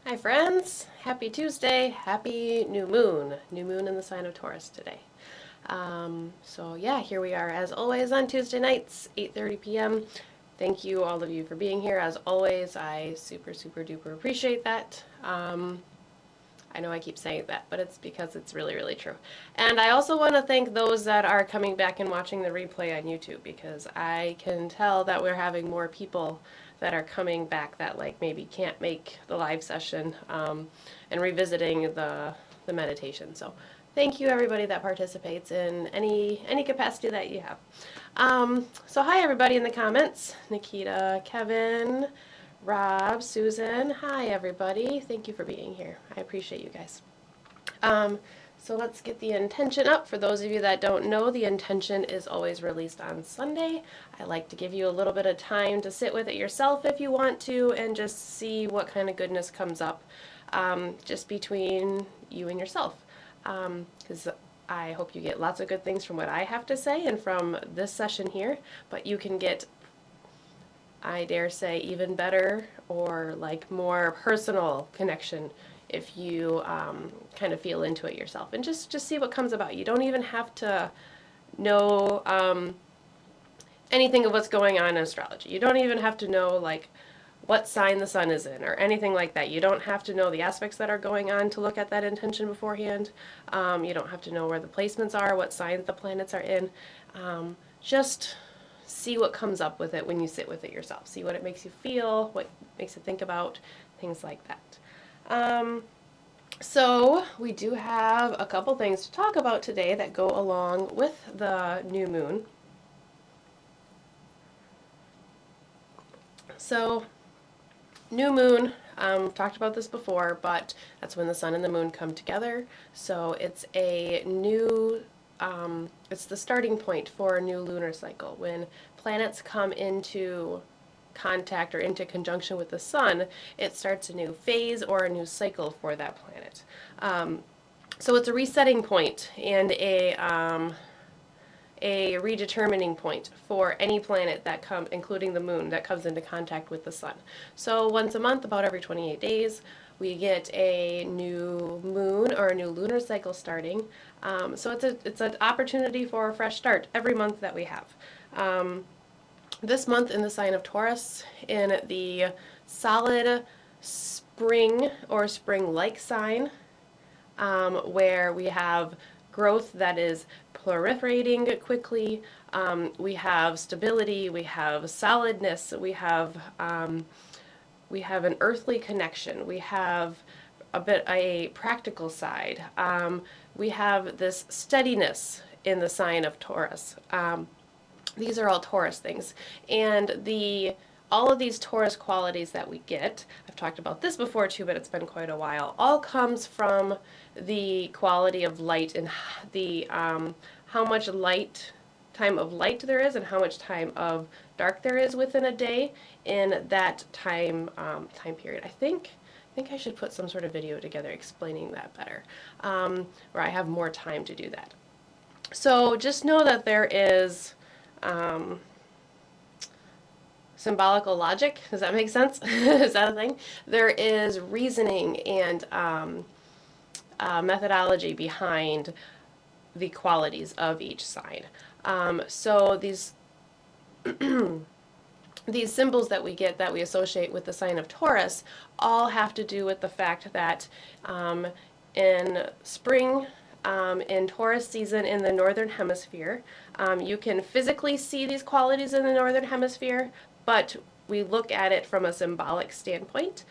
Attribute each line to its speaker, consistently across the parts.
Speaker 1: Hi friends, happy Tuesday, happy new moon in the sign of Taurus today. So yeah, here we are as always on Tuesday nights, 8:30 p.m. Thank you all of you for being here as always. I super duper appreciate that. I know I keep saying that, but it's because it's really true. And I also want to thank those that are coming back and watching the replay on YouTube, because I can tell that we're having more people that are coming back that like maybe can't make the live session and revisiting the meditation. So thank you everybody that participates in any capacity that you have. So hi everybody in the comments. Nikita, Kevin, Rob, Susan, hi everybody. Thank you for being here. I appreciate you guys. So let's get the intention up. For those of you that don't know, the intention is always released on Sunday. I like to give you a little bit of time to sit with it yourself if you want to, and just see what kind of goodness comes up just between you and yourself. Because I hope you get lots of good things from what I have to say and from this session here, but you can get, I dare say, even better or like more personal connection if you kind of feel into it yourself and just see what comes about. You don't even have to know anything of what's going on in astrology. You don't even have to know like what sign the sun is in or anything like that. You don't have to know the aspects that are going on to look at that intention beforehand. You don't have to know where the placements are, what signs the planets are in. Just see what comes up with it when you sit with it yourself. See what it makes you feel, what makes it think about, things like that. So we do have a couple things to talk about today that go along with the new moon. So new moon, talked about this before, but that's when the sun and the moon come together. So it's a new, it's the starting point for a new lunar cycle. When planets come into contact or into conjunction with the sun, it starts a new phase or a new cycle for that planet. So it's a resetting point and a redetermining point for any planet that comes, including the moon, that comes into contact with the sun. So once a month, about every 28 days, we get a new moon or a new lunar cycle starting. So it's an opportunity for a fresh start every month that we have. This month in the sign of Taurus, in the solid spring or spring-like sign, where we have growth that is proliferating quickly, we have stability, we have solidness, we have an earthly connection, we have a practical side, we have this steadiness in the sign of Taurus. These are all Taurus things, and all of these Taurus qualities that we get, I've talked about this before too, but it's been quite a while, all comes from the quality of light and the how much time of light there is and how much time of dark there is within a day in that time period. I think I should put some sort of video together explaining that better, where I have more time to do that. So just know that there is symbolical logic. Does that make sense? Is that a thing? There is reasoning and methodology behind the qualities of each sign. So these these symbols that we get, that we associate with the sign of Taurus, all have to do with the fact that in spring, in Taurus season in the northern hemisphere, you can physically see these qualities in the northern hemisphere, but we look at it from a symbolic standpoint.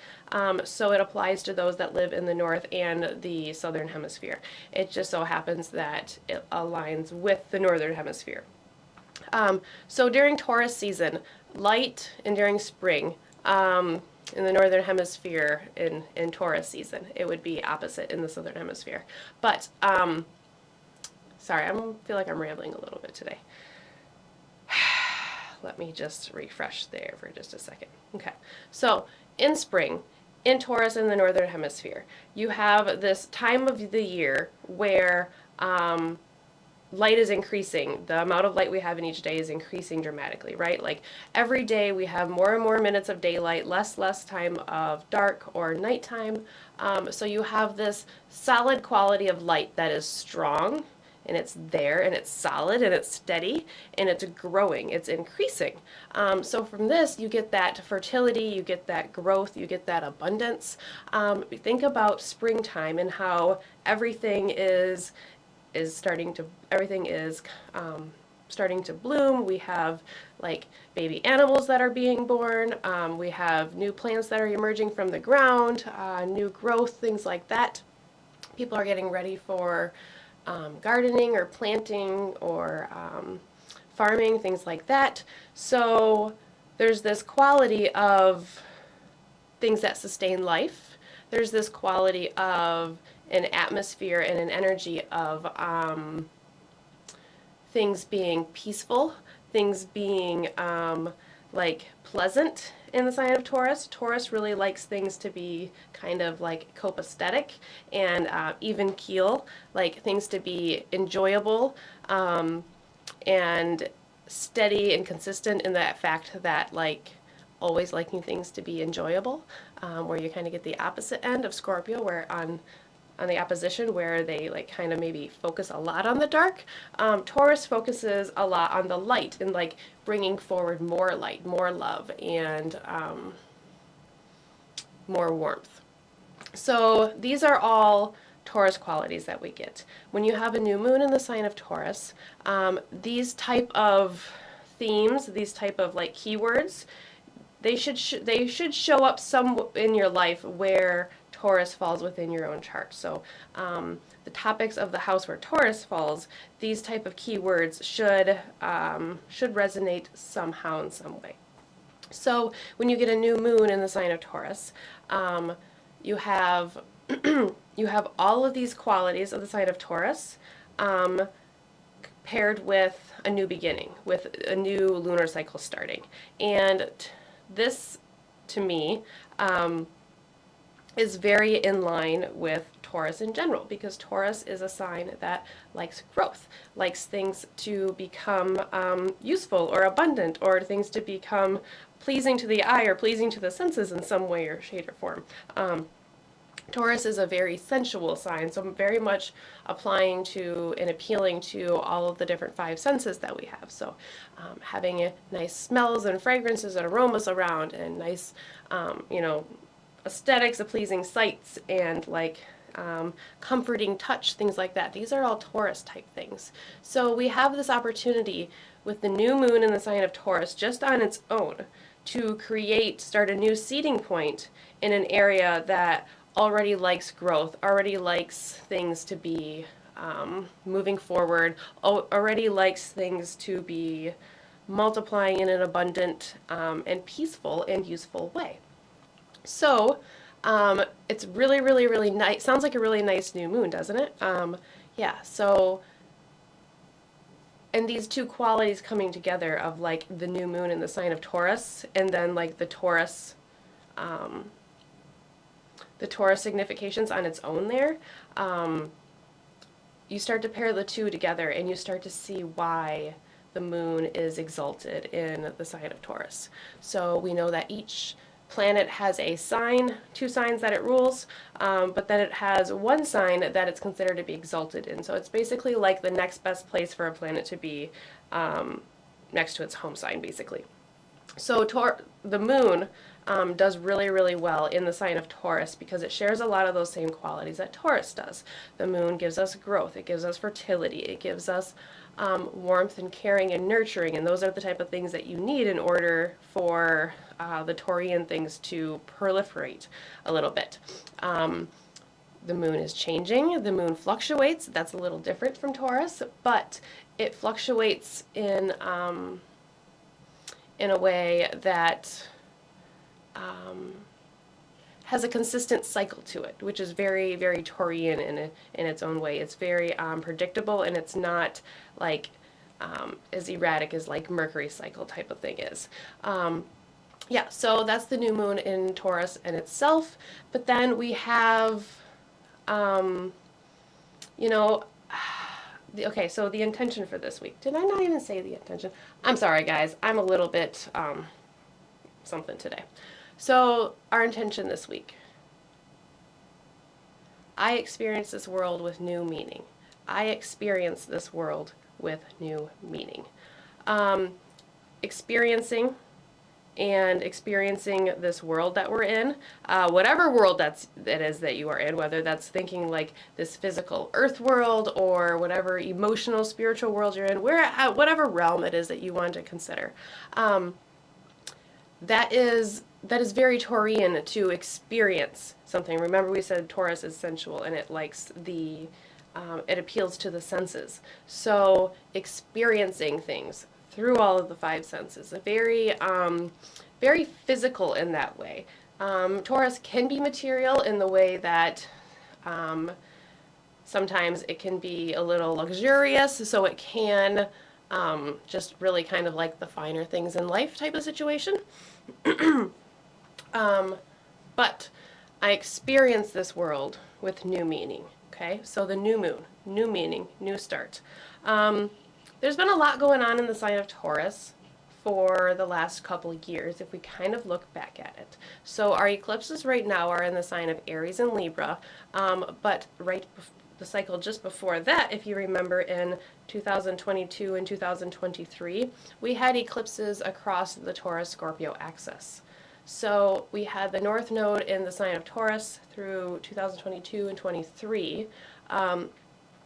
Speaker 1: So it applies to those that live in the north and the southern hemisphere. It just so happens that it aligns with the northern hemisphere. So during Taurus season, light, and during spring, in the northern hemisphere in Taurus season, it would be opposite in the southern hemisphere. But sorry, I feel like I'm rambling a little bit today. Let me just refresh there for just a second. Okay, so in spring, in Taurus in the northern hemisphere, you have this time of the year where light is increasing. The amount of light we have in each day is increasing dramatically, right? Like every day we have more and more minutes of daylight, less time of dark or nighttime. So you have this solid quality of light that is strong, and it's there, and it's solid, and it's steady, and it's growing, it's increasing. So from this, you get that fertility, you get that growth, you get that abundance. Think about springtime and how everything is starting to starting to bloom. We have like baby animals that are being born. We have new plants that are emerging from the ground, new growth, things like that. People are getting ready for gardening or planting or farming, things like that. So there's this quality of things that sustain life. There's this quality of an atmosphere and an energy of things being peaceful, things being like pleasant in the sign of Taurus. Taurus really likes things to be kind of like copacetic and even keel, like things to be enjoyable and steady and consistent in that fact that like always liking things to be enjoyable, where you kind of get the opposite end of Scorpio, where on the opposition, where they like kind of maybe focus a lot on the dark. Taurus focuses a lot on the light and like bringing forward more light, more love, and more warmth. So these are all Taurus qualities that we get. When you have a new moon in the sign of Taurus, these type of themes, these type of like keywords, they should show up some in your life where Taurus falls within your own chart. So the topics of the house where Taurus falls, these type of keywords should resonate somehow in some way. So when you get a new moon in the sign of Taurus, you have you have all of these qualities of the sign of Taurus paired with a new beginning, with a new lunar cycle starting. And this, to me, is very in line with Taurus in general, because Taurus is a sign that likes growth, likes things to become useful or abundant, or things to become pleasing to the eye or pleasing to the senses in some way or shade or form. Taurus is a very sensual sign, so very much applying to and appealing to all of the different five senses that we have. So having nice smells and fragrances and aromas around, and nice, aesthetics of pleasing sights, and like comforting touch, things like that. These are all Taurus type things. So we have this opportunity with the new moon in the sign of Taurus just on its own to start a new seeding point in an area that already likes growth, already likes things to be moving forward, already likes things to be multiplying in an abundant and peaceful and useful way. So it's really, really, really nice. Sounds like a really nice new moon, doesn't it? Yeah, so, and these two qualities coming together of like the new moon in the sign of Taurus, and then like the Taurus significations on its own there, you start to pair the two together and you start to see why the moon is exalted in the sign of Taurus. So we know that each planet has a sign, two signs that it rules, but then it has one sign that it's considered to be exalted in. So it's basically like the next best place for a planet to be next to its home sign, basically. So the moon does really, really well in the sign of Taurus because it shares a lot of those same qualities that Taurus does. The moon gives us growth, it gives us fertility, it gives us warmth and caring and nurturing, and those are the type of things that you need in order for the Taurian things to proliferate a little bit. The moon is changing, the moon fluctuates. That's a little different from Taurus, but it fluctuates in a way that has a consistent cycle to it, which is very, very Taurian in its own way. It's very predictable, and it's not like as erratic as like Mercury cycle type of thing is. Yeah, so that's the new moon in Taurus in itself. But then we have, okay, so the intention for this week. Did I not even say the intention? I'm sorry, guys. I'm a little bit something today. So our intention this week. I experience this world with new meaning. I experience this world with new meaning. Experiencing this world that we're in, whatever world that is that you are in, whether that's thinking like this physical earth world or whatever emotional, spiritual world you're in, whatever realm it is that you want to consider. That is very Taurian to experience something. Remember we said Taurus is sensual and it likes it appeals to the senses. So experiencing things through all of the five senses, very physical in that way. Taurus can be material in the way that sometimes it can be a little luxurious, so it can just really kind of like the finer things in life type of situation. But I experience this world with new meaning. Okay, so the new moon, new meaning, new start. There's been a lot going on in the sign of Taurus for the last couple of years if we kind of look back at it. So our eclipses right now are in the sign of Aries and Libra, but the cycle just before that, if you remember, in 2022 and 2023, we had eclipses across the Taurus-Scorpio axis. So we had the North Node in the sign of Taurus through 2022 and 23.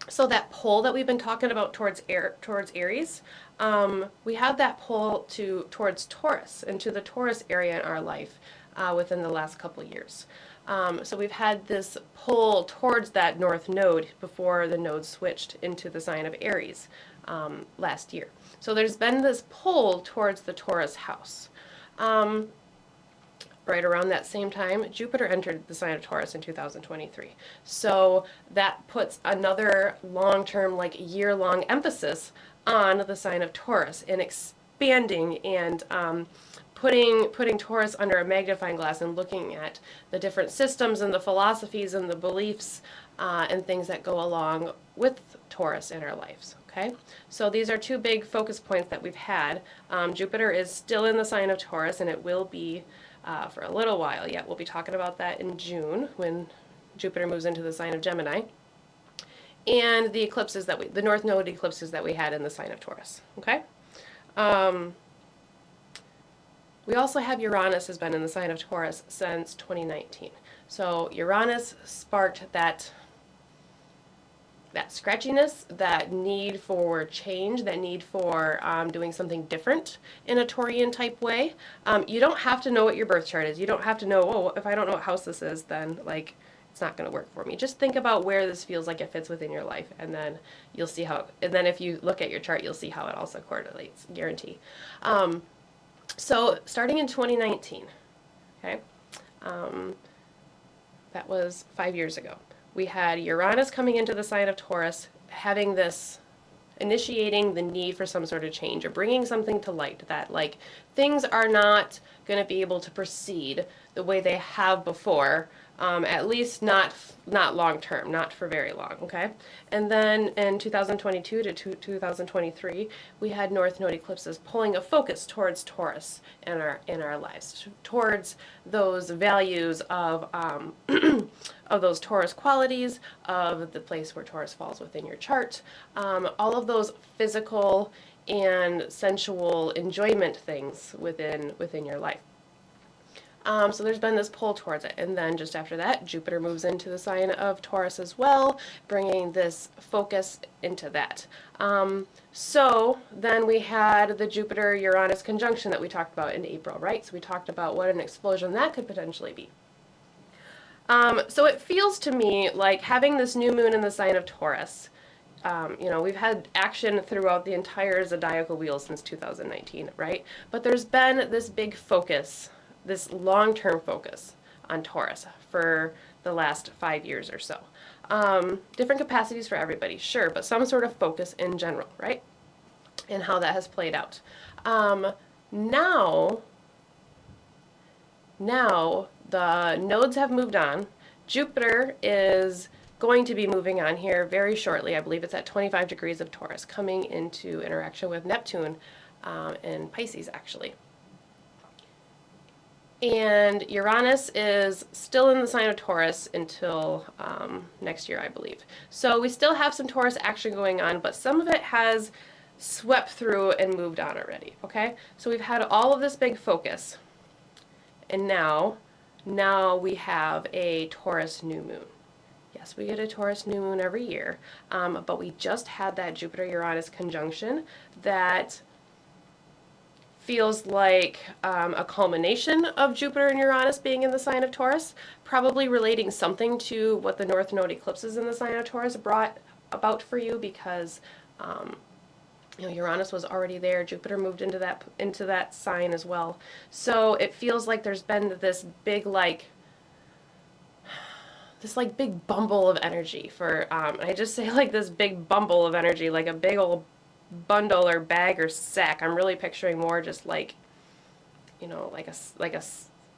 Speaker 1: So that pole that we've been talking about towards Aries, we have that pole towards Taurus, into the Taurus area in our life within the last couple years. So we've had this pull towards that North Node before the node switched into the sign of Aries last year. So there's been this pull towards the Taurus house. Right around that same time, Jupiter entered the sign of Taurus in 2023. So that puts another long-term, like year-long emphasis on the sign of Taurus and expanding and putting Taurus under a magnifying glass and looking at the different systems and the philosophies and the beliefs and things that go along with Taurus in our lives. Okay, so these are two big focus points that we've had. Jupiter is still in the sign of Taurus, and it will be for a little while yet. We'll be talking about that in June when Jupiter moves into the sign of Gemini. And the eclipses the North Node eclipses that we had in the sign of Taurus. Okay? We also have Uranus has been in the sign of Taurus since 2019. So Uranus sparked that scratchiness, that need for change, that need for doing something different in a Taurian type way. You don't have to know what your birth chart is. You don't have to know, oh, if I don't know what house this is, then like it's not going to work for me. Just think about where this feels like it fits within your life, and then you'll see how, and then if you look at your chart, you'll see how it also correlates, guarantee. So starting in 2019, okay, that was 5 years ago. We had Uranus coming into the sign of Taurus, having this, initiating the need for some sort of change or bringing something to light that like things are not going to be able to proceed the way they have before, at least not long term, not for very long, okay? And then in 2022 to 2023, we had North Node eclipses pulling a focus towards Taurus in our lives, towards those values of of those Taurus qualities, of the place where Taurus falls within your chart, all of those physical and sensual enjoyment things within your life. So there's been this pull towards it. And then just after that, Jupiter moves into the sign of Taurus as well, bringing this focus into that. So then we had the Jupiter-Uranus conjunction that we talked about in April, right? So we talked about what an explosion that could potentially be. So it feels to me like having this new moon in the sign of Taurus, we've had action throughout the entire zodiacal wheel since 2019, right? But there's been this big focus, this long-term focus on Taurus for the last 5 years or so. Different capacities for everybody, sure, but some sort of focus in general, right? And how that has played out. Now the nodes have moved on. Jupiter is going to be moving on here very shortly. I believe it's at 25 degrees of Taurus, coming into interaction with Neptune in Pisces, actually. And Uranus is still in the sign of Taurus until next year, I believe. So we still have some Taurus action going on, but some of it has swept through and moved on already, okay? So we've had all of this big focus, and now we have a Taurus new moon. Yes, we get a Taurus new moon every year, but we just had that Jupiter-Uranus conjunction that feels like a culmination of Jupiter and Uranus being in the sign of Taurus, probably relating something to what the North Node eclipses in the sign of Taurus brought about for you, because Uranus was already there. Jupiter moved into that sign as well. So it feels like there's been this big big bumble of energy for, I just say like this big bumble of energy, like a big old bundle or bag or sack. I'm really picturing more just like, like a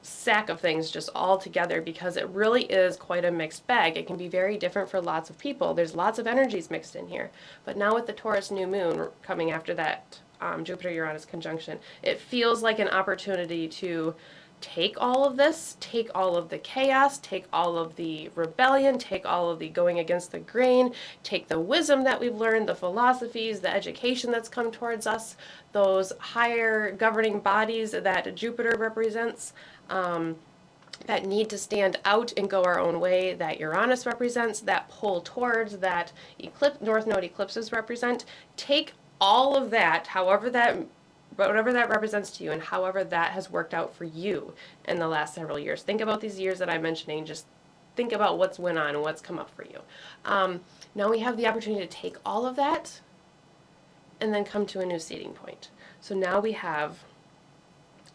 Speaker 1: sack of things just all together, because it really is quite a mixed bag. It can be very different for lots of people. There's lots of energies mixed in here. But now with the Taurus new moon coming after that Jupiter-Uranus conjunction, it feels like an opportunity to take all of this, take all of the chaos, take all of the rebellion, take all of the going against the grain, take the wisdom that we've learned, the philosophies, the education that's come towards us, those higher governing bodies that Jupiter represents, that need to stand out and go our own way, that Uranus represents, that pull towards, that North Node eclipses represent. Take all of that, whatever that represents to you, and however that has worked out for you in the last several years. Think about these years that I'm mentioning. Just think about what's went on and what's come up for you. Now we have the opportunity to take all of that and then come to a new seeding point. So now we have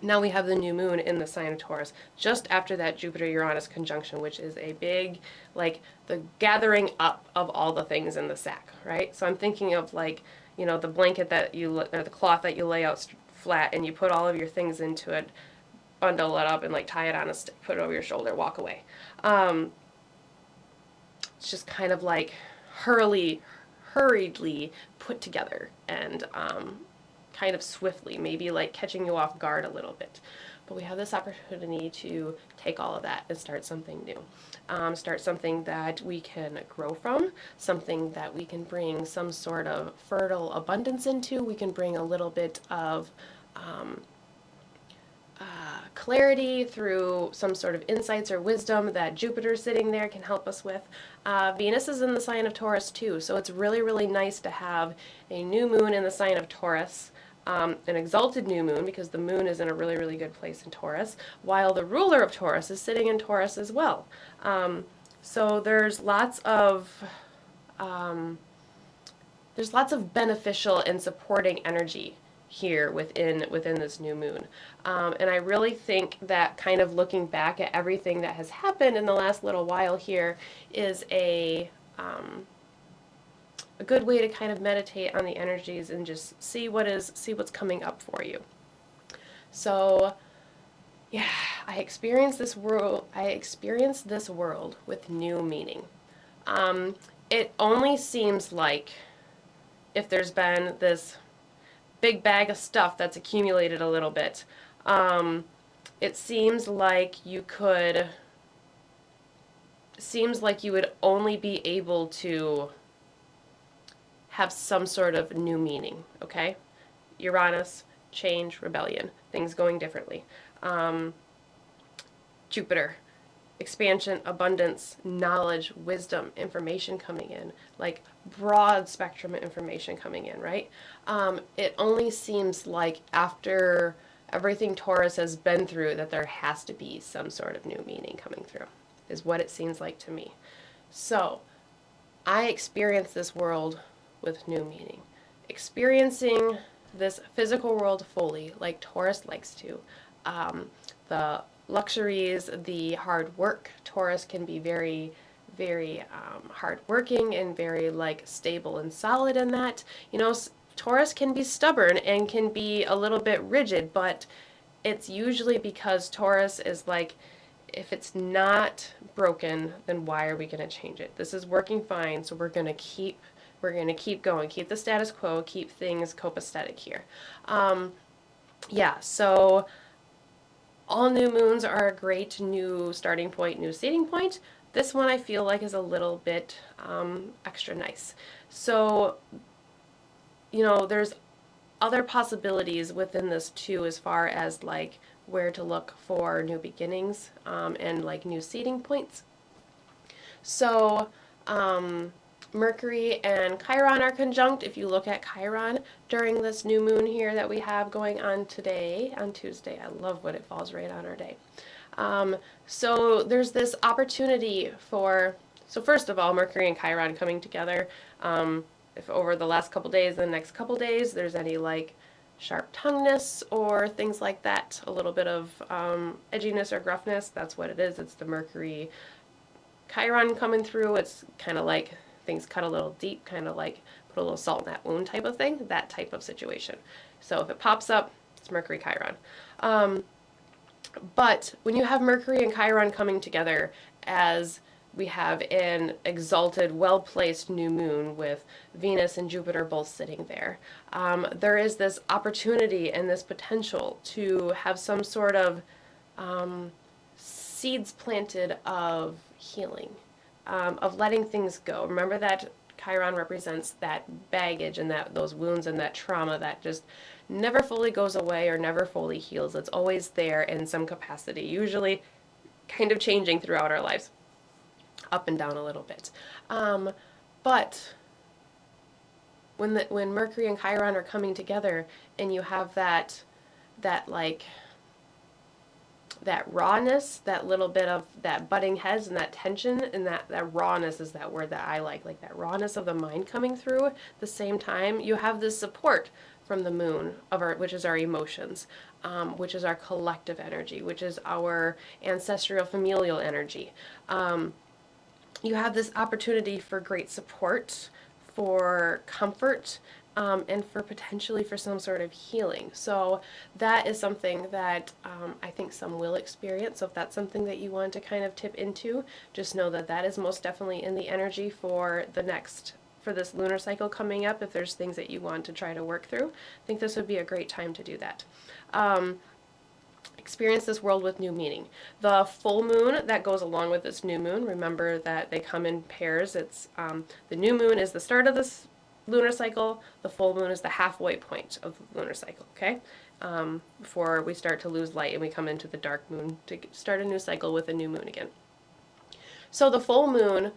Speaker 1: the new moon in the sign of Taurus just after that Jupiter-Uranus conjunction, which is a big, like, the gathering up of all the things in the sack, right? So I'm thinking of, like, the blanket or the cloth that you lay out flat, and you put all of your things into it, bundle it up, and like tie it on a stick, put it over your shoulder, walk away. It's just kind of like hurriedly put together, and kind of swiftly, maybe like catching you off guard a little bit. But we have this opportunity to take all of that and start something new. Start something that we can grow from, something that we can bring some sort of fertile abundance into. We can bring a little bit of clarity through some sort of insights or wisdom that Jupiter sitting there can help us with. Venus is in the sign of Taurus too, so it's really, really nice to have a new moon in the sign of Taurus. An exalted new moon, because the moon is in a really, really good place in Taurus, while the ruler of Taurus is sitting in Taurus as well. So there's lots of beneficial and supporting energy here within this new moon. And I really think that kind of looking back at everything that has happened in the last little while here is a good way to kind of meditate on the energies and just see what's coming up for you. So, yeah, I experienced this world with new meaning. It only seems like if there's been this big bag of stuff that's accumulated a little bit, it seems like you would only be able to have some sort of new meaning, okay? Uranus, change, rebellion, things going differently. Jupiter, expansion, abundance, knowledge, wisdom, information coming in, like broad spectrum of information coming in, right? It only seems like after everything Taurus has been through that there has to be some sort of new meaning coming through, is what it seems like to me. So, I experience this world with new meaning. Experiencing this physical world fully, like Taurus likes to. The luxuries, the hard work. Taurus can be very, very hardworking and very like stable and solid in that. Taurus can be stubborn and can be a little bit rigid, but it's usually because Taurus is like, if it's not broken, then why are we going to change it? This is working fine, so we're going to keep going, keep the status quo, keep things copacetic here. Yeah, so all new moons are a great new starting point, new seeding point. This one I feel like is a little bit extra nice. So, you know, there's other possibilities within this too, as far as like where to look for new beginnings and like new seeding points. So, Mercury and Chiron are conjunct. If you look at Chiron during this new moon here that we have going on today, on Tuesday, I love when it falls right on our day. So there's this opportunity for, so first of all, Mercury and Chiron coming together. If over the last couple days, the next couple days, there's any like sharp tongueness or things like that, a little bit of edginess or gruffness, that's what it is. It's the Mercury Chiron coming through. It's kind of like things cut a little deep, kind of like put a little salt in that wound type of thing, that type of situation. So if it pops up, it's Mercury Chiron. But when you have Mercury and Chiron coming together, as we have an exalted, well-placed new moon with Venus and Jupiter both sitting there, there is this opportunity and this potential to have some sort of seeds planted of healing, of letting things go. Remember that Chiron represents that baggage and that those wounds and that trauma that just never fully goes away or never fully heals. It's always there in some capacity, usually kind of changing throughout our lives, up and down a little bit. But when Mercury and Chiron are coming together and you have that like that rawness, that little bit of that butting heads and that tension, and that rawness is that word that I like that rawness of the mind coming through. At the same time, you have this support from the moon, which is our emotions, which is our collective energy, which is our ancestral familial energy. You have this opportunity for great support, for comfort, and for potentially for some sort of healing. So that is something that I think some will experience. So if that's something that you want to kind of tip into, just know that that is most definitely in the energy for this lunar cycle coming up. If there's things that you want to try to work through, I think this would be a great time to do that. Experience this world with new meaning. The full moon that goes along with this new moon, remember that they come in pairs. It's the new moon is the start of this lunar cycle. The full moon is the halfway point of the lunar cycle, okay? Before we start to lose light and we come into the dark moon to start a new cycle with a new moon again. So the full moon,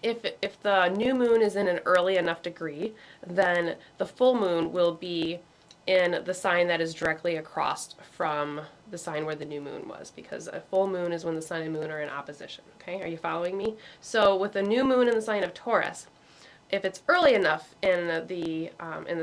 Speaker 1: if the new moon is in an early enough degree, then the full moon will be in the sign that is directly across from the sign where the new moon was, because a full moon is when the sun and moon are in opposition. Okay, are you following me? So with the new moon in the sign of Taurus, if it's early enough in the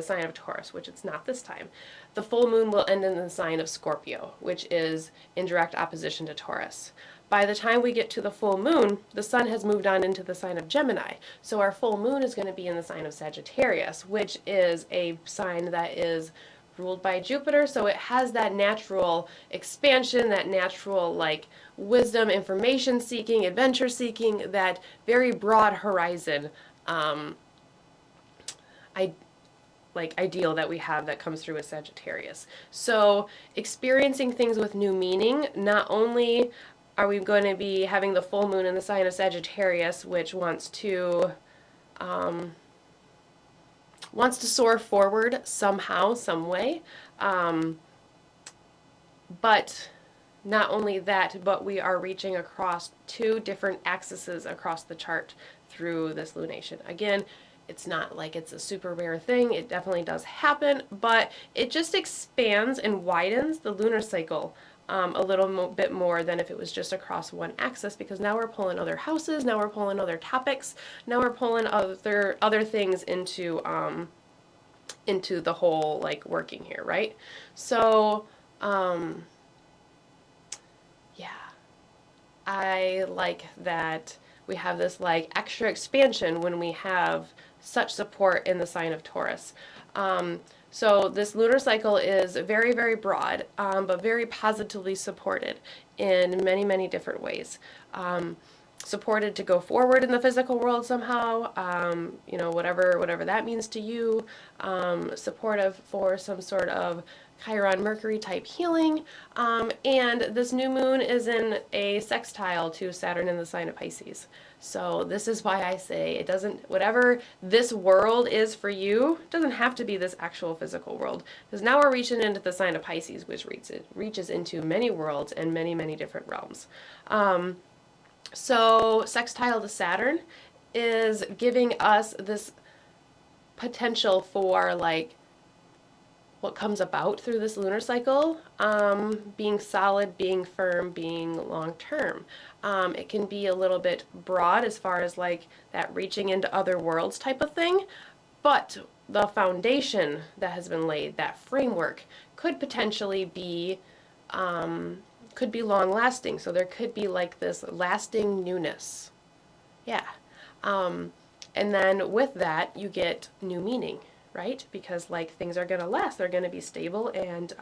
Speaker 1: sign of Taurus, which it's not this time, the full moon will end in the sign of Scorpio, which is in direct opposition to Taurus. By the time we get to the full moon, the sun has moved on into the sign of Gemini. So our full moon is going to be in the sign of Sagittarius, which is a sign that is ruled by Jupiter. So it has that natural expansion, that natural like wisdom, information seeking, adventure seeking, that very broad horizon ideal that we have that comes through with Sagittarius. So experiencing things with new meaning, not only are we going to be having the full moon in the sign of Sagittarius, which wants to soar forward somehow, some way. But not only that, but we are reaching across two different axes across the chart through this lunation. Again, it's not like it's a super rare thing. It definitely does happen, but it just expands and widens the lunar cycle a little bit more than if it was just across one axis, because now we're pulling other houses, now we're pulling other topics, now we're pulling other things into the whole like working here, right? So yeah, I like that we have this like extra expansion when we have such support in the sign of Taurus. So this lunar cycle is very, very broad, but very positively supported in many, many different ways. Supported to go forward in the physical world somehow, you know, whatever that means to you. Supportive for some sort of Chiron Mercury type healing. And this new moon is in a sextile to Saturn in the sign of Pisces. So this is why I say it doesn't, whatever this world is for you, it doesn't have to be this actual physical world. Because now we're reaching into the sign of Pisces, which reaches into many worlds and many, many different realms. So sextile to Saturn is giving us this potential for like what comes about through this lunar cycle, being solid, being firm, being long-term. It can be a little bit broad as far as like that reaching into other worlds type of thing, but the foundation that has been laid, that framework, could potentially be long-lasting. So there could be like this lasting newness. Yeah. And then with that, you get new meaning, right? Because like things are going to last, they're going to be stable, and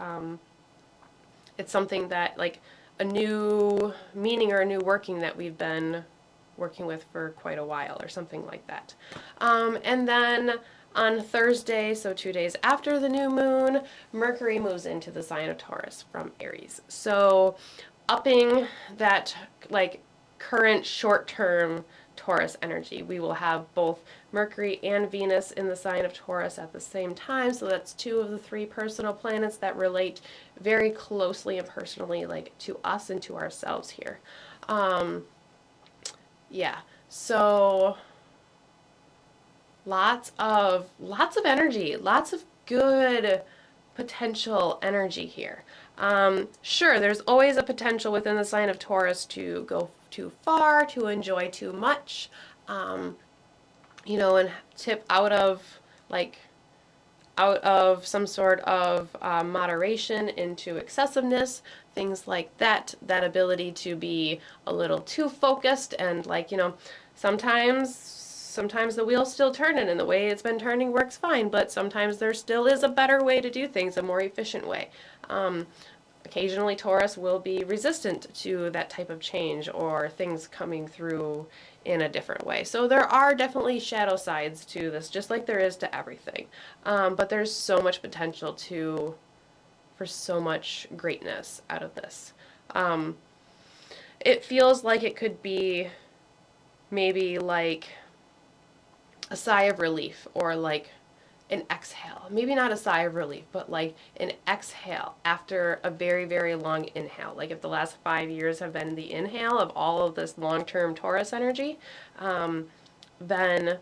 Speaker 1: it's something that like a new meaning or a new working that we've been working with for quite a while or something like that. And then on Thursday, so 2 days after the new moon, Mercury moves into the sign of Taurus from Aries. So upping that like current short-term Taurus energy. We will have both Mercury and Venus in the sign of Taurus at the same time, so that's 2 of the 3 personal planets that relate very closely and personally like to us and to ourselves here. Yeah, so lots of energy, lots of good potential energy here. Sure, there's always a potential within the sign of Taurus to go too far, to enjoy too much, you know, and tip out of some sort of moderation into excessiveness, things like that. That ability to be a little too focused and like, you know, sometimes the wheel's still turning and the way it's been turning works fine, but sometimes there still is a better way to do things, a more efficient way. Occasionally Taurus will be resistant to that type of change or things coming through in a different way. So there are definitely shadow sides to this, just like there is to everything. But there's so much potential for so much greatness out of this. It feels like it could be maybe like a sigh of relief or like an exhale. Maybe not a sigh of relief, but like an exhale after a very, very long inhale. Like if the last 5 years have been the inhale of all of this long-term Taurus energy, then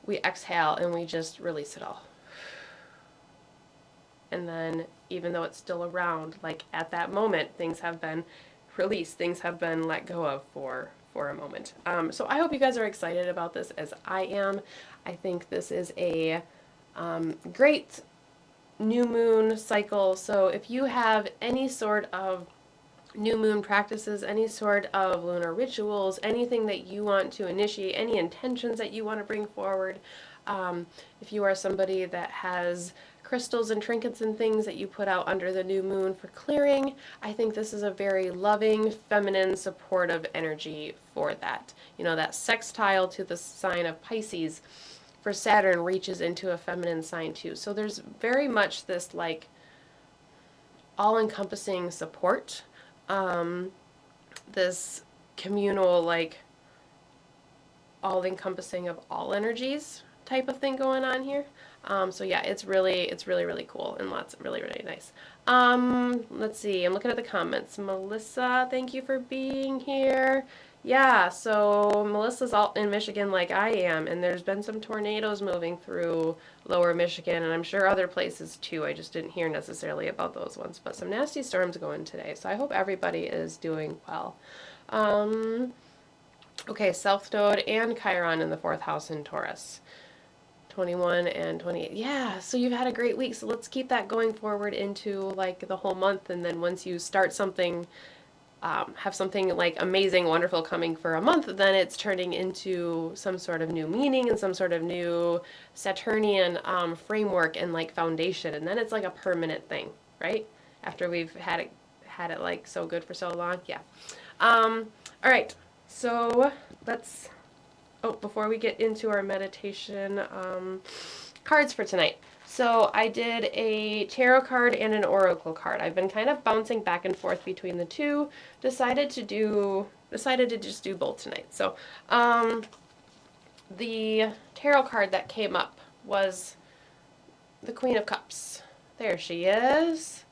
Speaker 1: we exhale and we just release it all. And then even though it's still around, like at that moment, things have been released, things have been let go of for a moment. So I hope you guys are excited about this as I am. I think this is a great new moon cycle. So if you have any sort of new moon practices, any sort of lunar rituals, anything that you want to initiate, any intentions that you want to bring forward, if you are somebody that has crystals and trinkets and things that you put out under the new moon for clearing, I think this is a very loving, feminine, supportive energy for that. You know, that sextile to the sign of Pisces for Saturn reaches into a feminine sign too. So there's very much this like all-encompassing support, this communal like all-encompassing of all energies type of thing going on here. So yeah, it's really, really cool and lots really, really nice. Let's see, I'm looking at the comments. Melissa, thank you for being here. Yeah, so Melissa's all in Michigan like I am, and there's been some tornadoes moving through lower Michigan, and I'm sure other places too. I just didn't hear necessarily about those ones, but some nasty storms going today, so I hope everybody is doing well. Okay, South Node and Chiron in the 4th house in Taurus. 21 and 28. Yeah, so you've had a great week, so let's keep that going forward into like the whole month, and then once you start something have something like amazing, wonderful coming for a month, then it's turning into some sort of new meaning and some sort of new Saturnian framework and like foundation, and then it's like a permanent thing, right? After we've had it like so good for so long, yeah. All right, so let's. Oh, before we get into our meditation cards for tonight. So I did a tarot card and an oracle card. I've been kind of bouncing back and forth between the two. Decided to just do both tonight. So the tarot card that came up was the Queen of Cups. There she is.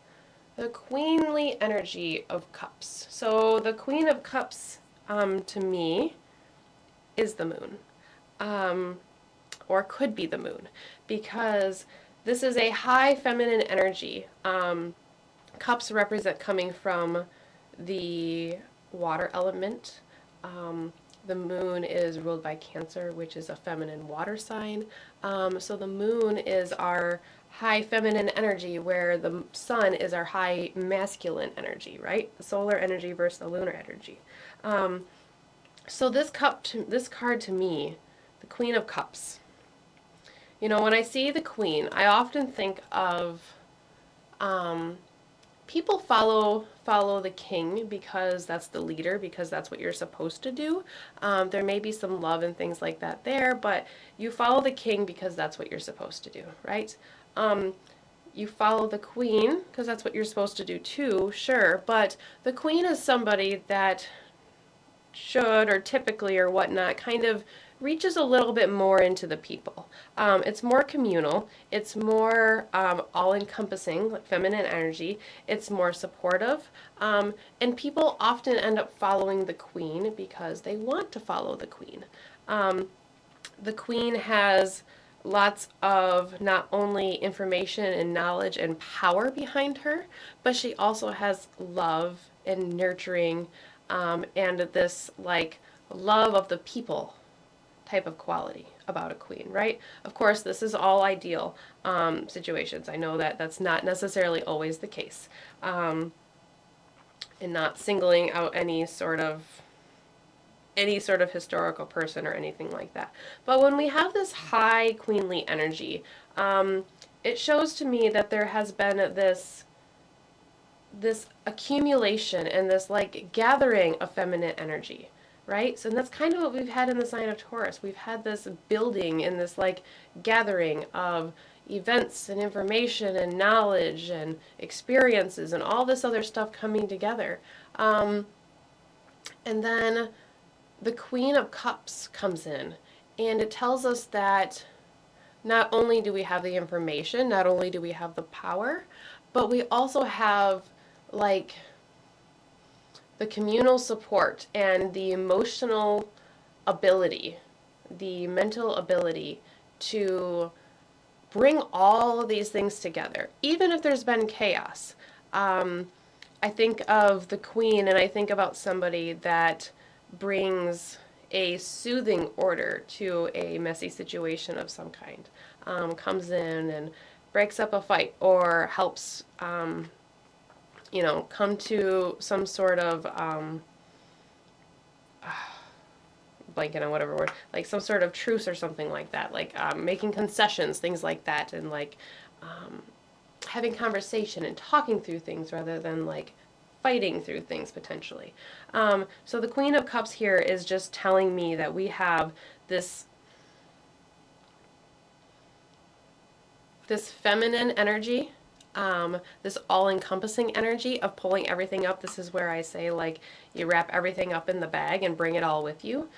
Speaker 1: The queenly energy of cups. So the Queen of Cups to me is the moon. Or could be the moon, because this is a high feminine energy. Cups represent coming from the water element. The moon is ruled by Cancer, which is a feminine water sign. So the moon is our high feminine energy, where the sun is our high masculine energy, right? The solar energy versus the lunar energy. So this card to me, the Queen of Cups. You know, when I see the Queen, I often think of people follow the king because that's the leader, because that's what you're supposed to do. There may be some love and things like that there, but you follow the king because that's what you're supposed to do, right? You follow the queen because that's what you're supposed to do too, sure, but the queen is somebody that should, or typically or whatnot, kind of reaches a little bit more into the people. It's more communal, it's more all-encompassing, like feminine energy, it's more supportive, and people often end up following the queen because they want to follow the queen. The queen has lots of not only information and knowledge and power behind her, but she also has love and nurturing and this like love of the people type of quality about a queen, right? Of course, this is all ideal situations. I know that that's not necessarily always the case, and not singling out any sort of historical person or anything like that. But when we have this high queenly energy, it shows to me that there has been this accumulation and this like gathering of feminine energy, right? So that's kind of what we've had in the sign of Taurus. We've had this building and this like gathering of events and information and knowledge and experiences and all this other stuff coming together. And then the Queen of Cups comes in, and it tells us that not only do we have the information, not only do we have the power, but we also have like the communal support and the emotional ability, the mental ability to bring all of these things together, even if there's been chaos. I think of the queen and I think about somebody that brings a soothing order to a messy situation of some kind, comes in and breaks up a fight or helps come to some sort of, blanking on whatever word, like some sort of truce or something like that, like making concessions, things like that, and like having conversation and talking through things rather than like fighting through things potentially. So the Queen of Cups here is just telling me that we have this feminine energy, this all-encompassing energy of pulling everything up. This is where I say, like, you wrap everything up in the bag and bring it all with you.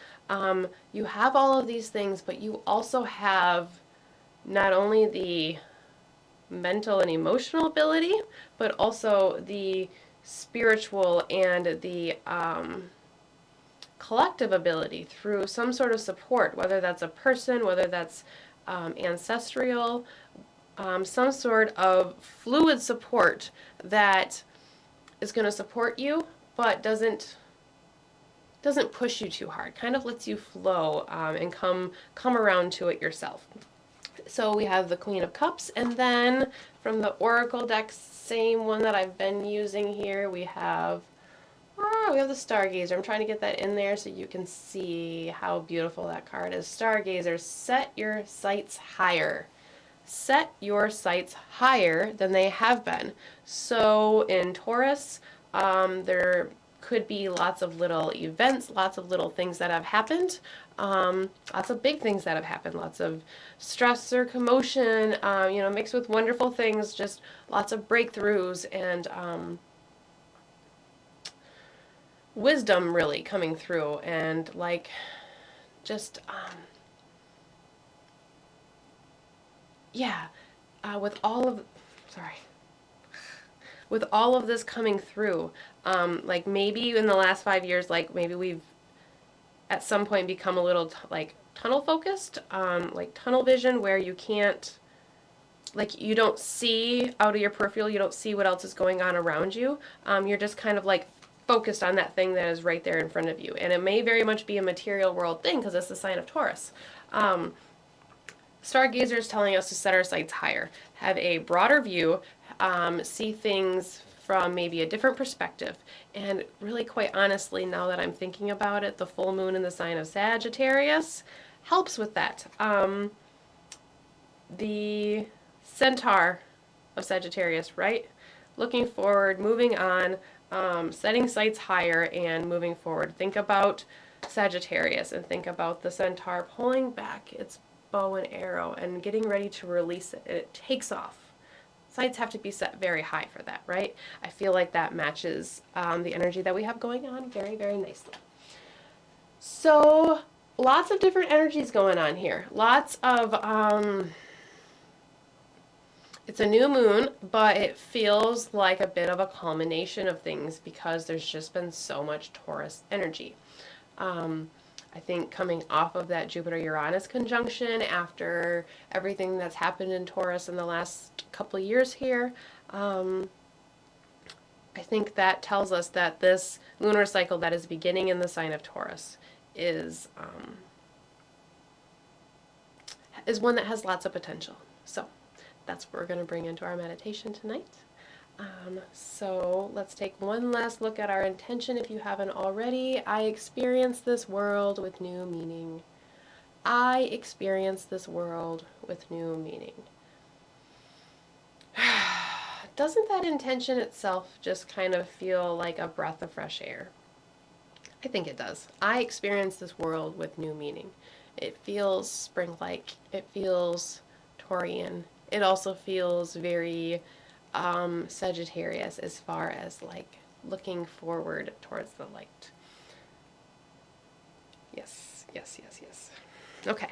Speaker 1: You have all of these things, but you also have not only the mental and emotional ability, but also the spiritual and the collective ability through some sort of support, whether that's a person, whether that's ancestral, some sort of fluid support that is going to support you, but doesn't push you too hard. Kind of lets you flow and come around to it yourself. So we have the Queen of Cups, and then from the Oracle deck, same one that I've been using here, we have We have the Stargazer. I'm trying to get that in there so you can see how beautiful that card is. Stargazer, set your sights higher. Set your sights higher than they have been. So in Taurus, there could be lots of little events, lots of little things that have happened, lots of big things that have happened, lots of stress or commotion, mixed with wonderful things, just lots of breakthroughs and wisdom really coming through, and like just yeah, with all of sorry with all of this coming through, like maybe in the last 5 years, like maybe we've at some point become a little like tunnel focused, like tunnel vision, where you can't, like, you don't see out of your peripheral, you don't see what else is going on around you. You're just kind of like focused on that thing that is right there in front of you. And it may very much be a material world thing because it's the sign of Taurus. Stargazer is telling us to set our sights higher, have a broader view, see things from maybe a different perspective. And really, quite honestly, now that I'm thinking about it, the full moon in the sign of Sagittarius helps with that. The Centaur of Sagittarius, right? Looking forward, moving on, setting sights higher and moving forward. Think about Sagittarius and think about the Centaur pulling back its bow and arrow and getting ready to release it. And it takes off. Sights have to be set very high for that, right? I feel like that matches the energy that we have going on very, very nicely. So lots of different energies going on here. Lots of it's a new moon, but it feels like a bit of a culmination of things because there's just been so much Taurus energy. I think coming off of that Jupiter-Uranus conjunction after everything that's happened in Taurus in the last couple of years here, I think that tells us that this lunar cycle that is beginning in the sign of Taurus is one that has lots of potential. So that's what we're going to bring into our meditation tonight. So let's take one last look at our intention if you haven't already. I experience this world with new meaning. I experience this world with new meaning. Doesn't that intention itself just kind of feel like a breath of fresh air? I think it does. I experience this world with new meaning. It feels spring-like. It feels Taurian. It also feels very Sagittarius as far as like looking forward towards the light. Yes, yes, yes, yes. Okay.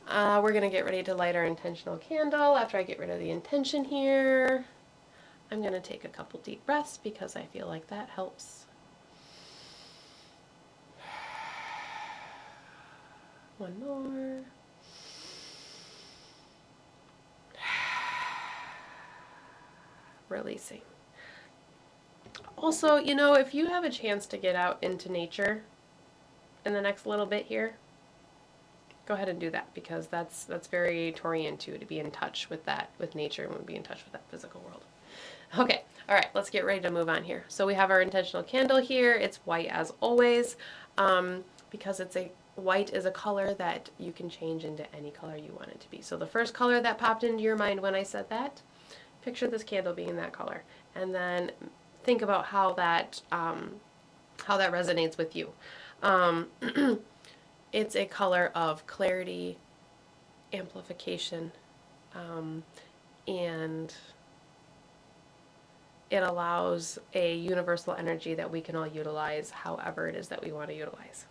Speaker 1: We're going to get ready to light our intentional candle. After I get rid of the intention here, I'm going to take a couple deep breaths because I feel like that helps. One more. Releasing. Also, if you have a chance to get out into nature in the next little bit here, go ahead and do that because that's very Taurian too, to be in touch with that, with nature, and be in touch with that physical world. Okay, all right, let's get ready to move on here. So we have our intentional candle here. It's white as always, because white is a color that you can change into any color you want it to be. So the first color that popped into your mind when I said that, picture this candle being that color, and then think about how that resonates with you. It's a color of clarity, amplification, and it allows a universal energy that we can all utilize however it is that we want to utilize.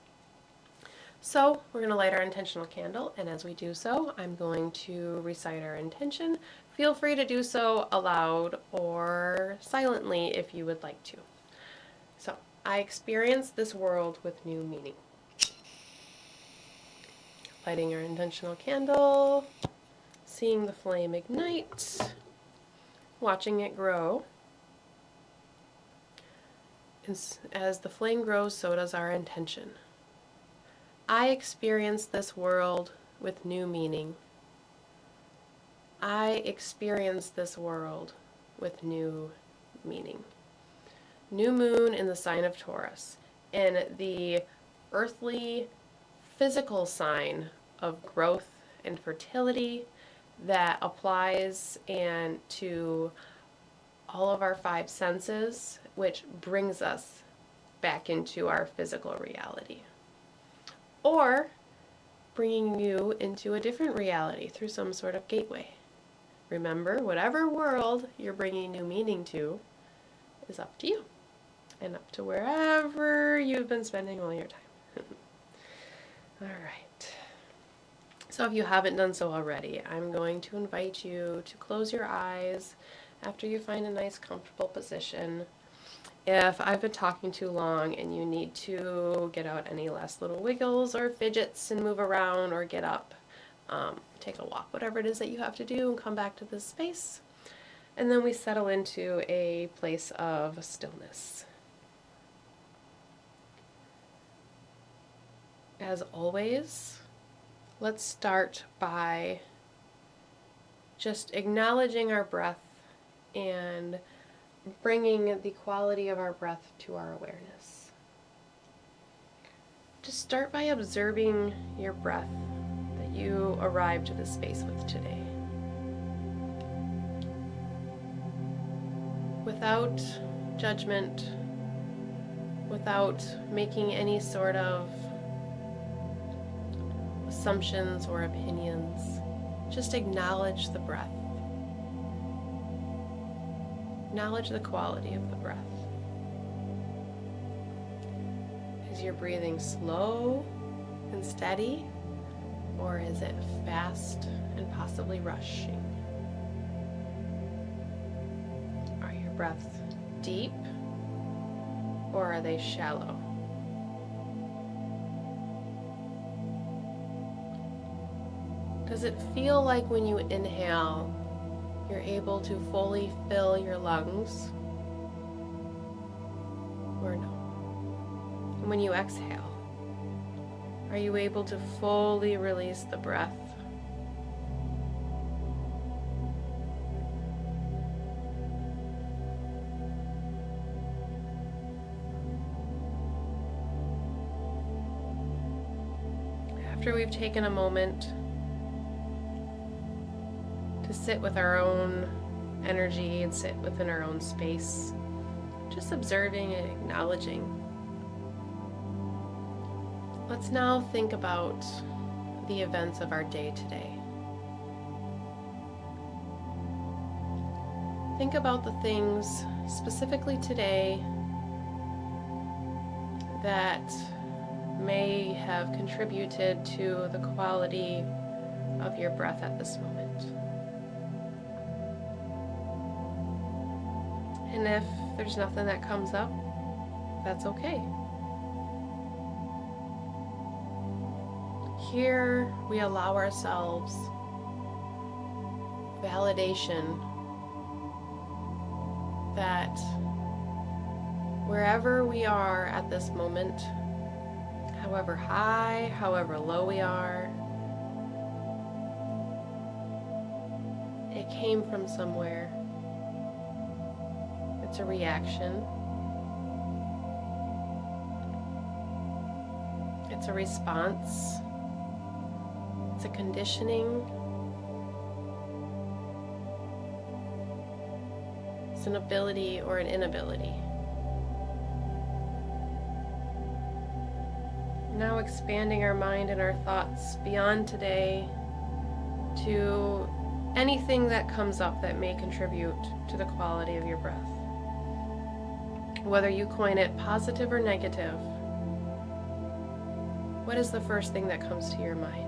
Speaker 1: So we're going to light our intentional candle, and as we do so, I'm going to recite our intention. Feel free to do so aloud or silently if you would like to. So, I experience this world with new meaning. Lighting our intentional candle, seeing the flame ignite, watching it grow. As the flame grows, so does our intention. I experience this world with new meaning. I experience this world with new meaning. new moon in the sign of Taurus, in the earthly, physical sign of growth and fertility that applies and to all of our five senses, which brings us back into our physical reality. Or bringing you into a different reality through some sort of gateway. Remember, whatever world you're bringing new meaning to is up to you and up to wherever you've been spending all your time. All right. So if you haven't done so already, I'm going to invite you to close your eyes after you find a nice comfortable position. If I've been talking too long and you need to get out any last little wiggles or fidgets and move around or get up, take a walk, whatever it is that you have to do, and come back to this space. And then we settle into a place of stillness. As always, let's start by just acknowledging our breath and bringing the quality of our breath to our awareness. Just start by observing your breath that you arrived to this space with today. Without judgment, without making any sort of assumptions or opinions, just acknowledge the breath. Acknowledge the quality of the breath. Is your breathing slow and steady, or is it fast and possibly rushing? Are your breaths deep, or are they shallow? Does it feel like when you inhale, you're able to fully fill your lungs, or no? And when you exhale, are you able to fully release the breath? After we've taken a moment to sit with our own energy and sit within our own space, just observing and acknowledging. Let's now think about the events of our day today. Think about the things specifically today that may have contributed to the quality of your breath at this moment. And if there's nothing that comes up, that's okay. Here we allow ourselves validation that wherever we are at this moment, however high, however low we are, it came from somewhere. It's a reaction. It's a response. It's a conditioning. It's an ability or an inability. Now expanding our mind and our thoughts beyond today to anything that comes up that may contribute to the quality of your breath. Whether you coin it positive or negative, what is the first thing that comes to your mind?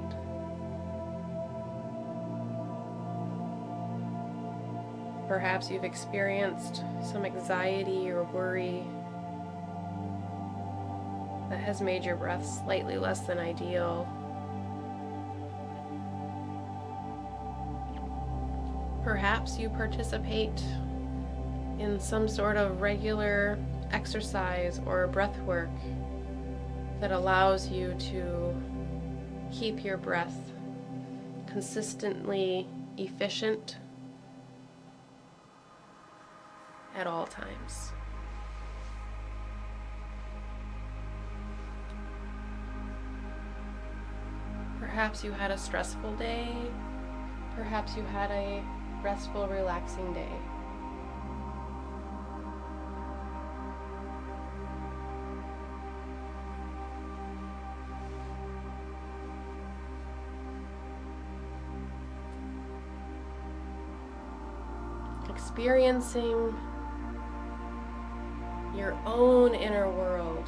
Speaker 1: Perhaps you've experienced some anxiety or worry that has made your breath slightly less than ideal. Perhaps you participate in some sort of regular exercise or breath work that allows you to keep your breath consistently efficient at all times. Perhaps you had a stressful day. Perhaps you had a restful, relaxing day. Experiencing your own inner world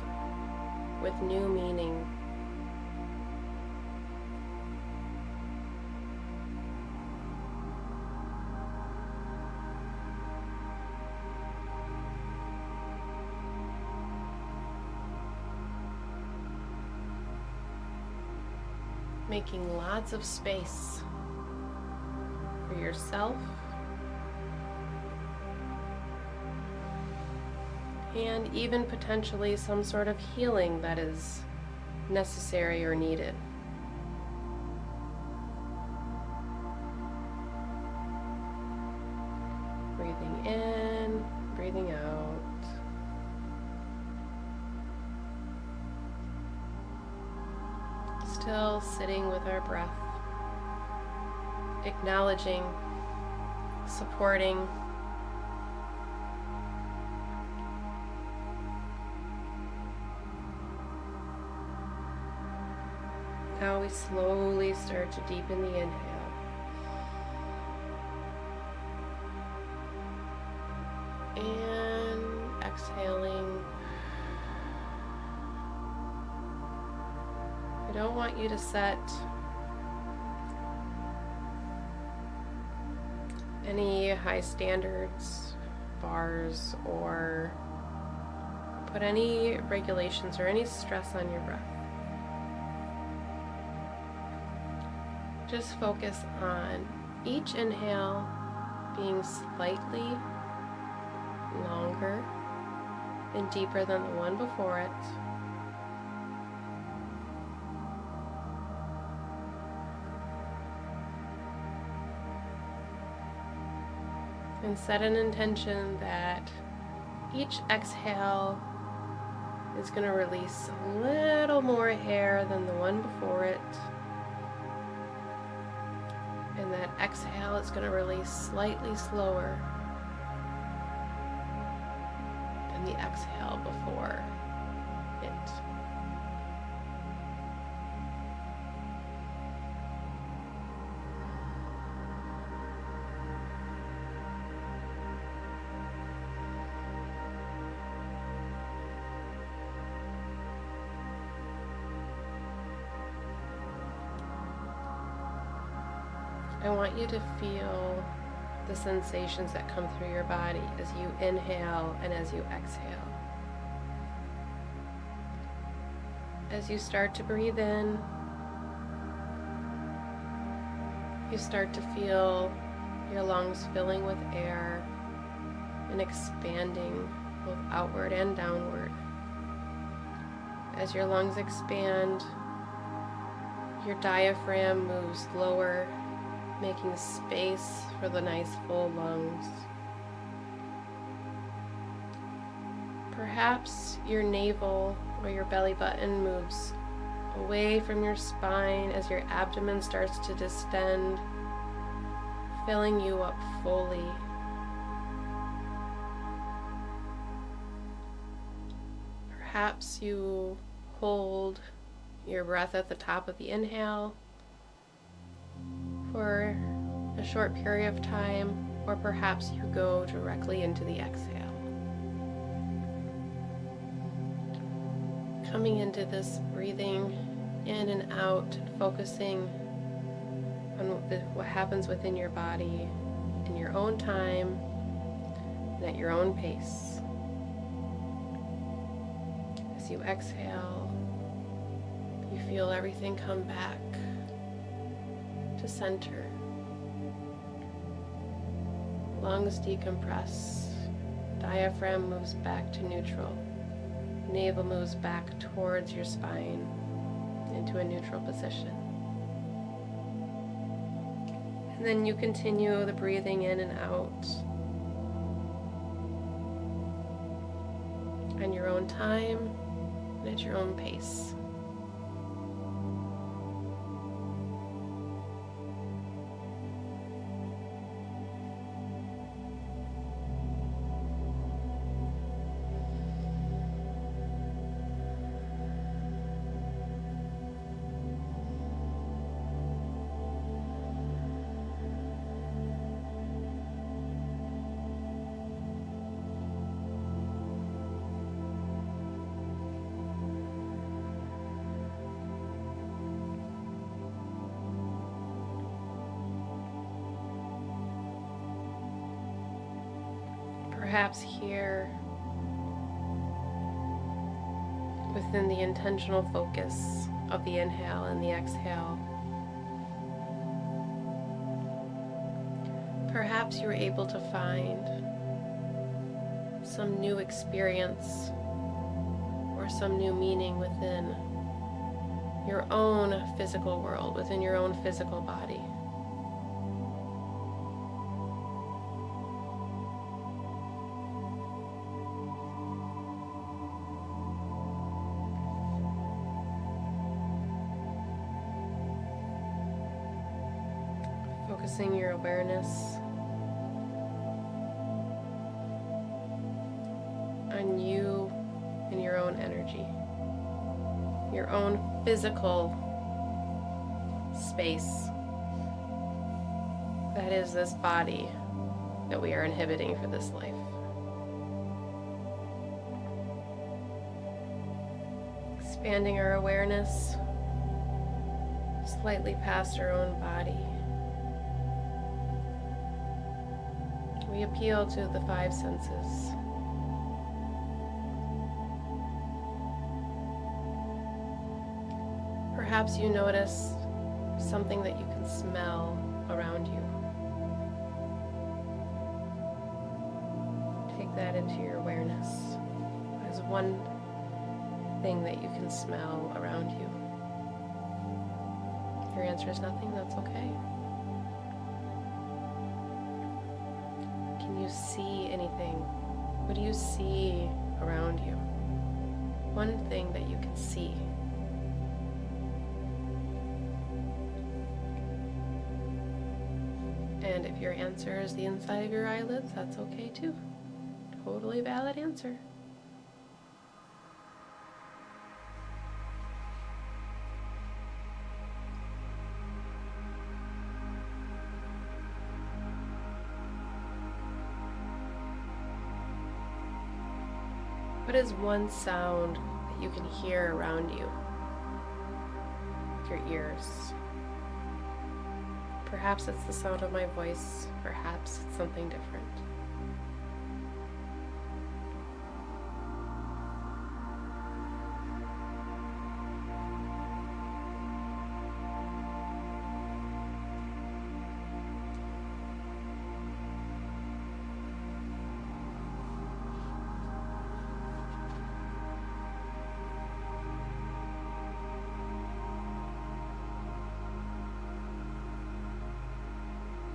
Speaker 1: with new meaning. Making lots of space for yourself and even potentially some sort of healing that is necessary or needed. Breathing in, breathing out. Still sitting with our breath, acknowledging, supporting, now we slowly start to deepen the inhale. And exhaling. I don't want you to set any high standards, bars, or put any regulations or any stress on your breath. Just focus on each inhale being slightly longer and deeper than the one before it. And set an intention that each exhale is going to release a little more air than the one before it. And that exhale is going to release slightly slower than the exhale before it. I want you to feel the sensations that come through your body as you inhale and as you exhale. As you start to breathe in, you start to feel your lungs filling with air and expanding both outward and downward. As your lungs expand, your diaphragm moves lower, making space for the nice full lungs. Perhaps your navel or your belly button moves away from your spine as your abdomen starts to distend, filling you up fully. Perhaps you hold your breath at the top of the inhale for a short period of time, or perhaps you go directly into the exhale. Coming into this breathing in and out, focusing on what happens within your body in your own time and at your own pace. As you exhale, you feel everything come back to center. Lungs decompress. Diaphragm moves back to neutral. Navel moves back towards your spine into a neutral position. And then you continue the breathing in and out on your own time and at your own pace. Perhaps here, within the intentional focus of the inhale and the exhale, perhaps you're able to find some new experience or some new meaning within your own physical world, within your own physical body. Focusing your awareness on you and your own energy, your own physical space that is this body that we are inhabiting for this life. Expanding our awareness slightly past our own body. We appeal to the five senses. Perhaps you notice something that you can smell around you. Take that into your awareness as one thing that you can smell around you. If your answer is nothing, that's okay. Can you see anything? What do you see around you? One thing that you can see. And if your answer is the inside of your eyelids, that's okay too. Totally valid answer. What is one sound that you can hear around you? Your ears. Perhaps it's the sound of my voice. Perhaps it's something different.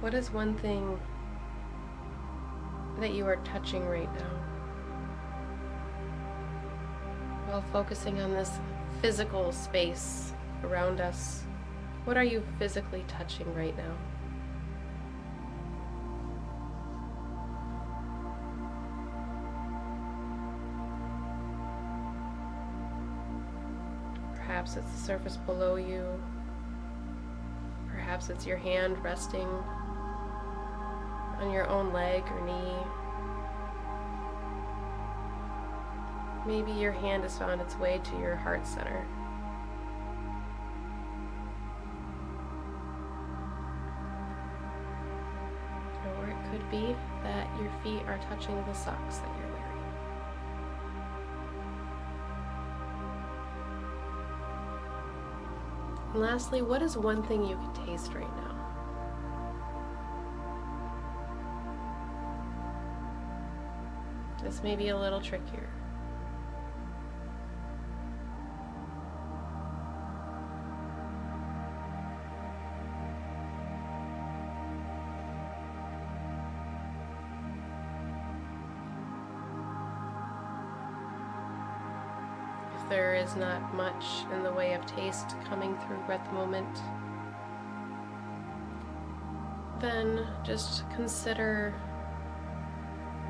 Speaker 1: What is one thing that you are touching right now? While focusing on this physical space around us, what are you physically touching right now? Perhaps it's the surface below you. Perhaps it's your hand resting on your own leg or knee. Maybe your hand has found its way to your heart center. Or it could be that your feet are touching the socks that you're wearing. And lastly, what is one thing you can taste right now? This may be a little trickier. If there is not much in the way of taste coming through at the moment, then just consider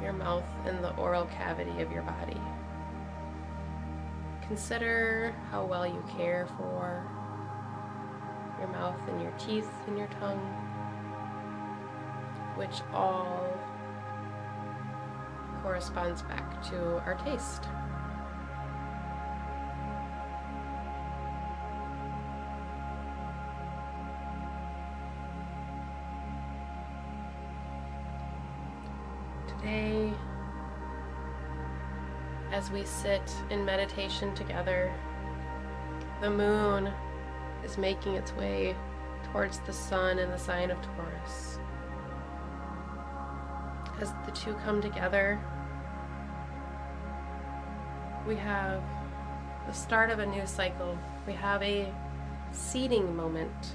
Speaker 1: your mouth and the oral cavity of your body. Consider how well you care for your mouth and your teeth and your tongue, which all corresponds back to our taste. Today, as we sit in meditation together, the moon is making its way towards the sun in the sign of Taurus. As the two come together, we have the start of a new cycle. We have a seeding moment,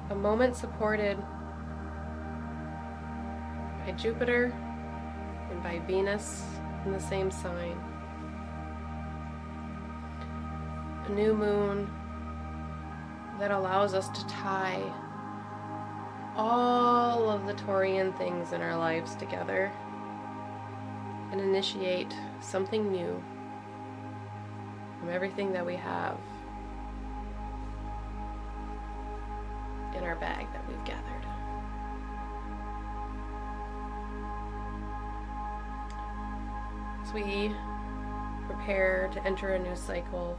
Speaker 1: a moment supported by Jupiter and by Venus in the same sign. A new moon that allows us to tie all of the Taurian things in our lives together and initiate something new from everything that we have in our bag that we've gathered. As we prepare to enter a new cycle,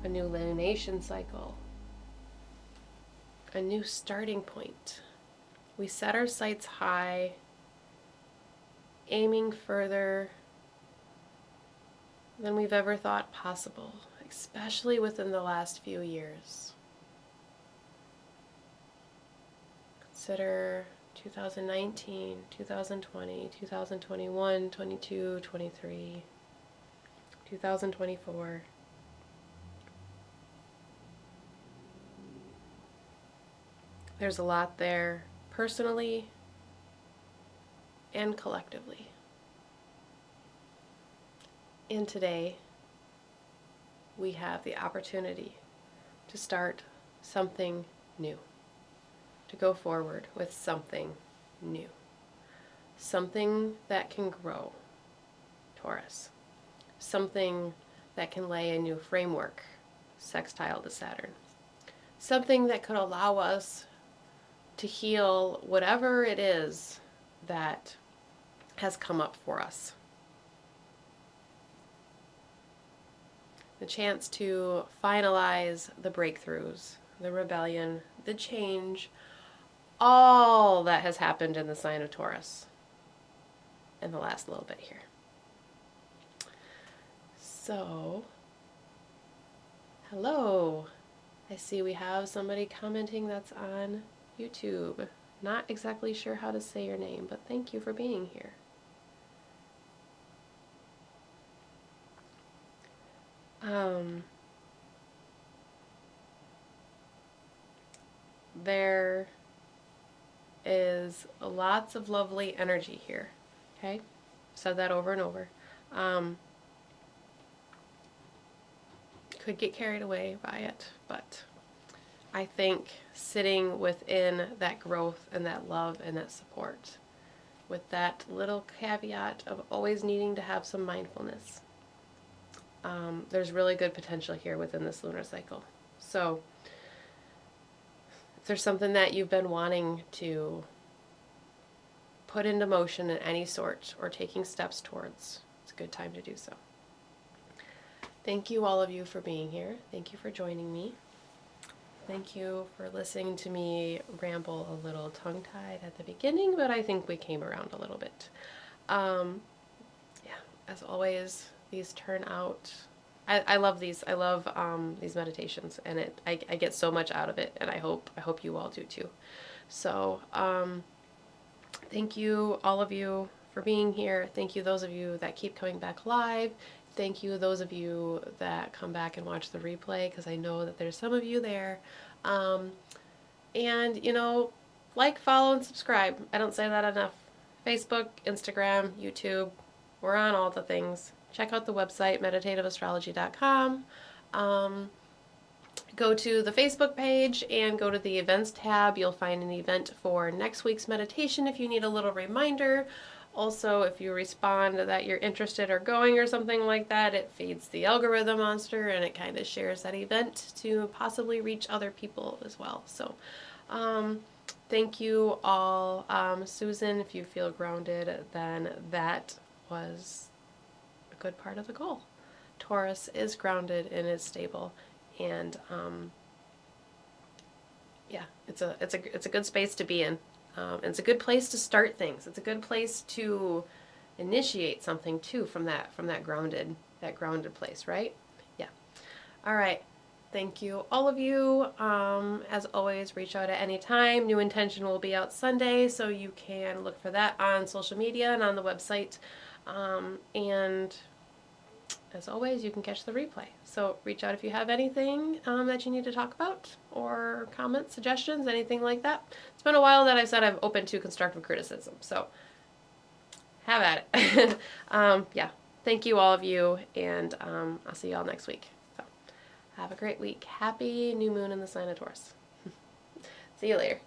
Speaker 1: a new lunation cycle, a new starting point, we set our sights high, aiming further than we've ever thought possible, especially within the last few years. Consider 2019, 2020, 2021, 22, 23, 2024. There's a lot there, personally and collectively. And today, we have the opportunity to start something new, to go forward with something new, something that can grow, Taurus, something that can lay a new framework, sextile to Saturn, something that could allow us to heal whatever it is that has come up for us. The chance to finalize the breakthroughs, the rebellion, the change, all that has happened in the sign of Taurus in the last little bit here. So, hello. I see we have somebody commenting that's on YouTube. Not exactly sure how to say your name, but thank you for being here. There is lots of lovely energy here. Okay? Said that over and over. Could get carried away by it, but I think sitting within that growth and that love and that support, with that little caveat of always needing to have some mindfulness, there's really good potential here within this lunar cycle. So if there's something that you've been wanting to put into motion in any sort or taking steps towards, it's a good time to do so. Thank you, all of you, for being here. Thank you for joining me. Thank you for listening to me ramble a little tongue-tied at the beginning, but I think we came around a little bit. As always, these turn out, I love these. I love these meditations, and I get so much out of it, and I hope you all do too. So thank you, all of you, for being here. Thank you, those of you that keep coming back live. Thank you, those of you that come back and watch the replay, because I know that there's some of you there. And, like, follow, and subscribe. I don't say that enough. Facebook, Instagram, YouTube. We're on all the things. Check out the website, meditativeastrology.com. Go to the Facebook page and go to the events tab. You'll find an event for next week's meditation if you need a little reminder. Also, if you respond that you're interested or going or something like that, it feeds the algorithm monster and it kind of shares that event to possibly reach other people as well. So thank you all. Susan, if you feel grounded, then that was a good part of the goal. Taurus is grounded and is stable, and it's a good space to be in. It's a good place to start things. It's a good place to initiate something too from that grounded place, right? Yeah. All right. Thank you, all of you. As always, reach out at any time. New Intention will be out Sunday, so you can look for that on social media and on the website. And as always, you can catch the replay. So reach out if you have anything that you need to talk about, or comments, suggestions, anything like that. It's been a while that I've said I'm open to constructive criticism, so have at it. Yeah. Thank you, all of you, and I'll see you all next week. So have a great week. Happy new moon in the sign of Taurus. See you later.